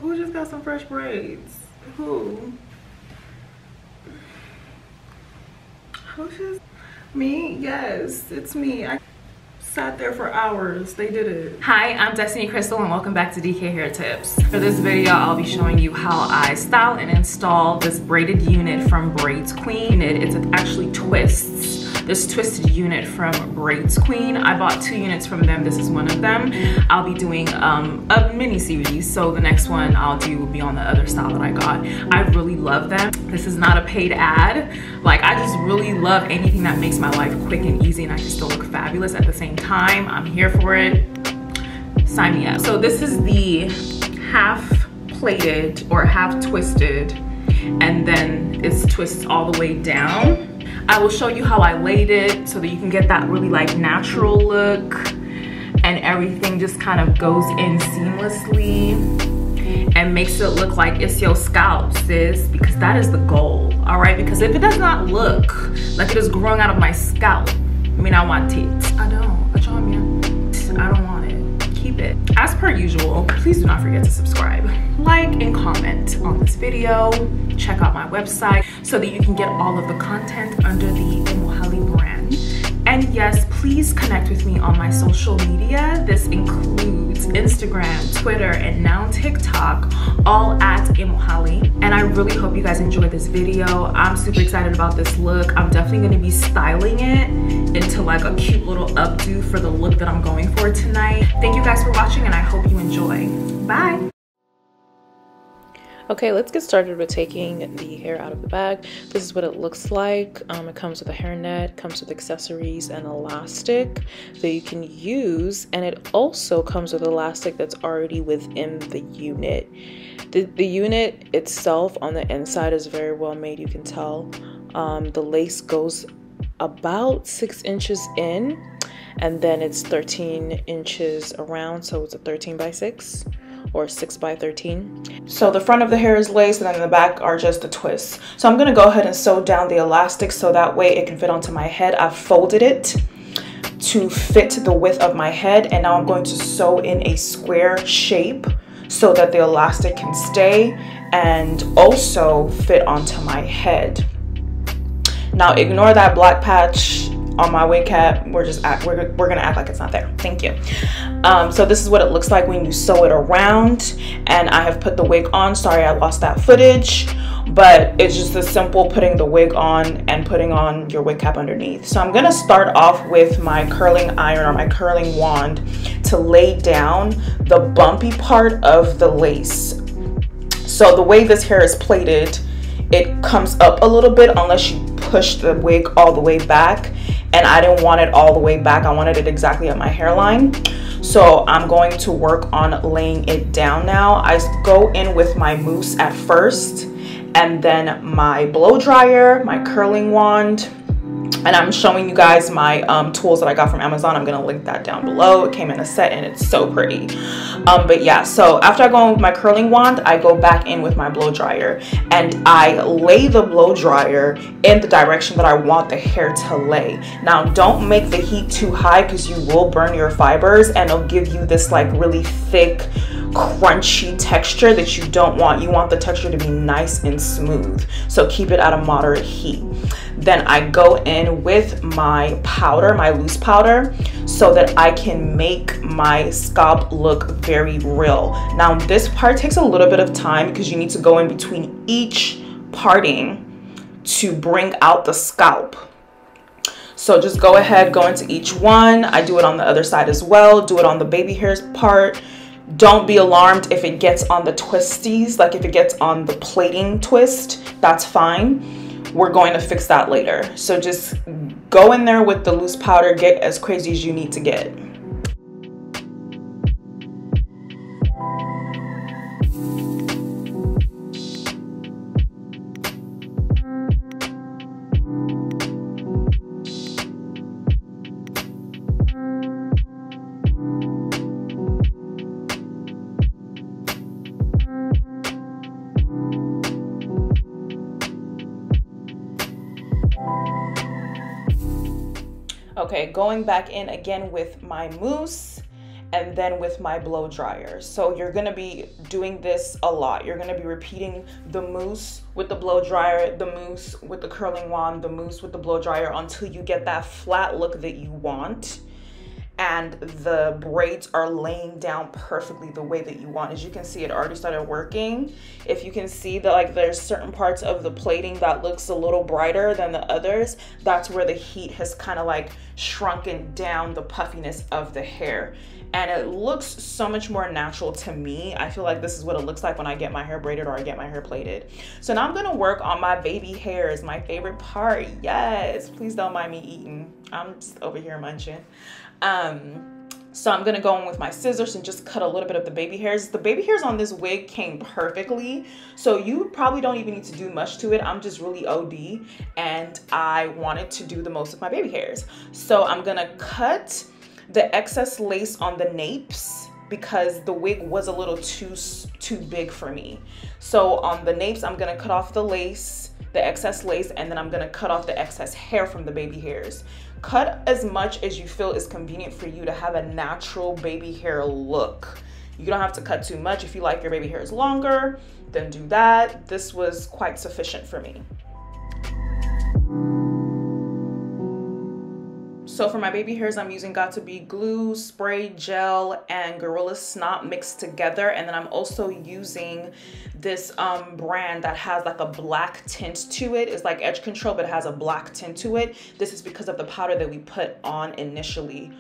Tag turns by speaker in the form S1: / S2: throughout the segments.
S1: Who just got some fresh braids? Who? Who's just me? Yes, it's me. I sat there for hours. They did it. Hi, I'm Destiny Crystal and welcome back to DK Hair Tips. For this video, I'll be showing you how I style and install this braided unit from Braids Queen. It's actually twists. This twisted unit from Braids Queen. I bought 2 units from them. This is one of them. I'll be doing a mini series, so the next one I'll do will be on the other style that I got. I really love them. This is not a paid ad. Like, I just really love anything that makes my life quick and easy and I can still look fabulous at the same time. I'm here for it. Sign me up. So this is the half plaited or half twisted, and then it's twists all the way down. I will show you how I laid it so that you can get that really like natural look and everything just kind of goes in seamlessly and makes it look like it's your scalp, sis, because that is the goal. All right, because if it does not look like it is growing out of my scalp, I mean, I want tits. I don't want it. Keep it. As per usual, please do not forget to subscribe, like, and comment on this video. Check out my website so that you can get all of the content under the Imohali brand. And yes, please connect with me on my social media. This includes Instagram, Twitter, and now TikTok, all at Imohali. And I really hope you guys enjoyed this video. I'm super excited about this look. I'm definitely going to be styling it into like a cute little updo for the look that I'm going for tonight. Thank you guys for watching and I hope you enjoy. Bye.
S2: Okay, let's get started with taking the hair out of the bag. This is what it looks like. It comes with a hairnet, comes with accessories and elastic that you can use, and it also comes with elastic that's already within the unit. The unit itself on the inside is very well made, you can tell. The lace goes about 6 inches in, and then it's 13 inches around, so it's a 13 by 6. Or 6 by 13. So the front of the hair is laced and then the back are just the twists. So I'm gonna go ahead and sew down the elastic so that way it can fit onto my head. I've folded it to fit the width of my head, and now I'm going to sew in a square shape so that the elastic can stay and also fit onto my head. Now ignore that black patch on my wig cap. We're gonna act like it's not there. Thank you. So this is what it looks like when you sew it around, and I have put the wig on. Sorry I lost that footage, but it's just as simple putting the wig on and putting on your wig cap underneath. So I'm gonna start off with my curling iron or my curling wand to lay down the bumpy part of the lace. So the way this hair is plaited, it comes up a little bit unless you push the wig all the way back, and I didn't want it all the way back. I wanted it exactly at my hairline. So I'm going to work on laying it down now. I go in with my mousse at first, and then my blow dryer, my curling wand, and I'm showing you guys my tools that I got from Amazon. I'm gonna link that down below. It came in a set and it's so pretty. But yeah, so after I go in with my curling wand, I go back in with my blow dryer and I lay the blow dryer in the direction that I want the hair to lay. Now don't make the heat too high because you will burn your fibers and it'll give you this like really thick, crunchy texture that you don't want. You want the texture to be nice and smooth. So keep it at a moderate heat. Then I go in with my powder, my loose powder, so that I can make my scalp look very real. Now this part takes a little bit of time because you need to go in between each parting to bring out the scalp. So just go ahead, go into each one. I do it on the other side as well. Do it on the baby hairs part. Don't be alarmed if it gets on the twisties, like if it gets on the plaiting twist, that's fine. We're going to fix that later. So just go in there with the loose powder, get as crazy as you need to get. Okay, going back in again with my mousse and then with my blow dryer. So you're gonna be doing this a lot. You're gonna be repeating the mousse with the blow dryer, the mousse with the curling wand, the mousse with the blow dryer, until you get that flat look that you want and the braids are laying down perfectly the way that you want. As you can see, it already started working. If you can see that, like, there's certain parts of the plating that looks a little brighter than the others, that's where the heat has kind of like shrunken down the puffiness of the hair. And it looks so much more natural to me. I feel like this is what it looks like when I get my hair braided or I get my hair plaited. So now I'm gonna work on my baby hairs, my favorite part. Yes, please don't mind me eating. I'm just over here munching. So I'm gonna go in with my scissors and just cut a little bit of the baby hairs. The baby hairs on this wig came perfectly, so you probably don't even need to do much to it. I'm just really OD and I wanted to do the most of my baby hairs. So I'm gonna cut the excess lace on the napes because the wig was a little too big for me. So on the napes, I'm gonna cut off the lace, the excess lace, and then I'm gonna cut off the excess hair from the baby hairs. Cut as much as you feel is convenient for you to have a natural baby hair look. You don't have to cut too much. If you like your baby hairs longer, then do that. This was quite sufficient for me. So for my baby hairs, I'm using Got2b glue, spray gel, and Gorilla Snot mixed together. And then I'm also using this brand that has like a black tint to it. It's like edge control, but it has a black tint to it. This is because of the powder that we put on initially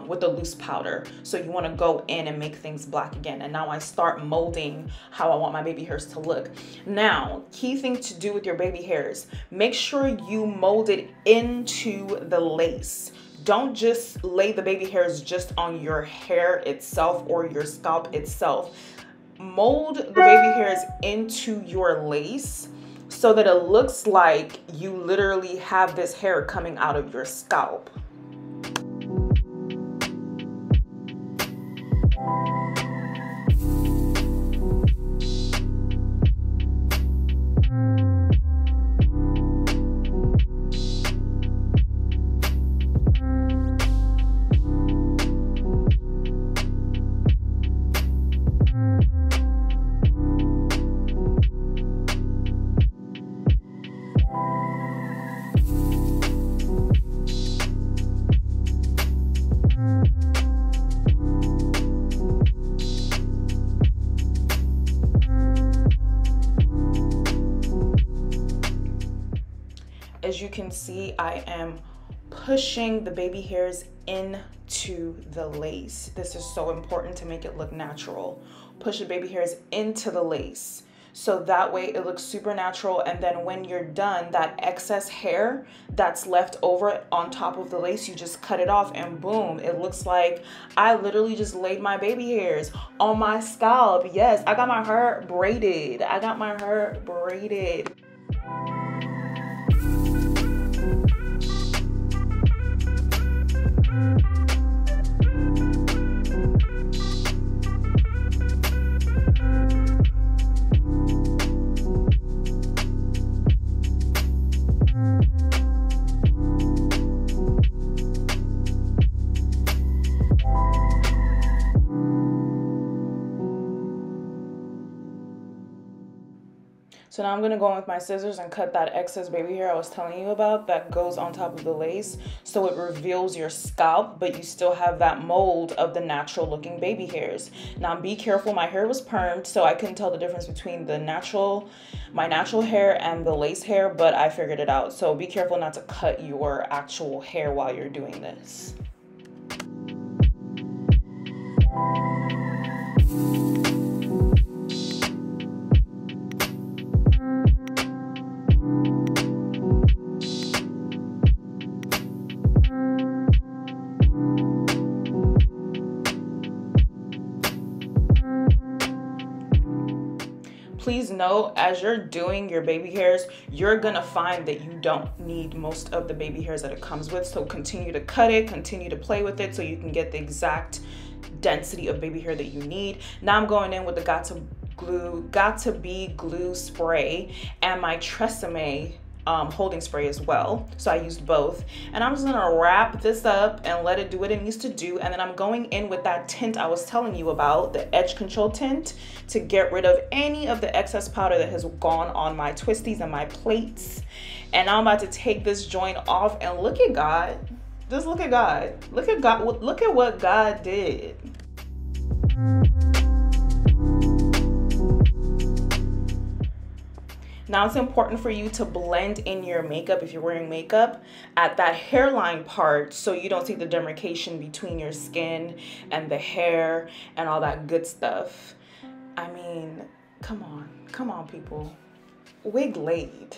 S2: with the loose powder. So you want to go in and make things black again. And now I start molding how I want my baby hairs to look. Now, key thing to do with your baby hairs, make sure you mold it into the lace. Don't just lay the baby hairs just on your hair itself or your scalp itself. Mold the baby hairs into your lace so that it looks like you literally have this hair coming out of your scalp. As you can see, I am pushing the baby hairs into the lace. This is so important to make it look natural. Push the baby hairs into the lace. So that way it looks super natural. And then when you're done, that excess hair that's left over on top of the lace, you just cut it off and boom, it looks like I literally just laid my baby hairs on my scalp. Yes, I got my hair braided. I got my hair braided. So now I'm gonna go in with my scissors and cut that excess baby hair I was telling you about that goes on top of the lace, so it reveals your scalp, but you still have that mold of the natural looking baby hairs. Now be careful, my hair was permed, so I couldn't tell the difference between the my natural hair and the lace hair, but I figured it out. So be careful not to cut your actual hair while you're doing this. Please note, as you're doing your baby hairs, you're gonna find that you don't need most of the baby hairs that it comes with. So continue to cut it, continue to play with it so you can get the exact density of baby hair that you need. Now I'm going in with the Got2b glue spray and my Treseme holding spray as well. So I used both. And I'm just gonna wrap this up and let it do what it needs to do. And then I'm going in with that tint I was telling you about, the edge control tint, to get rid of any of the excess powder that has gone on my twisties and my plates. And I'm about to take this joint off and look at God. Just look at God. Look at God. Look at what God did. Now it's important for you to blend in your makeup, if you're wearing makeup, at that hairline part so you don't see the demarcation between your skin and the hair and all that good stuff. I mean, come on people. Wig laid.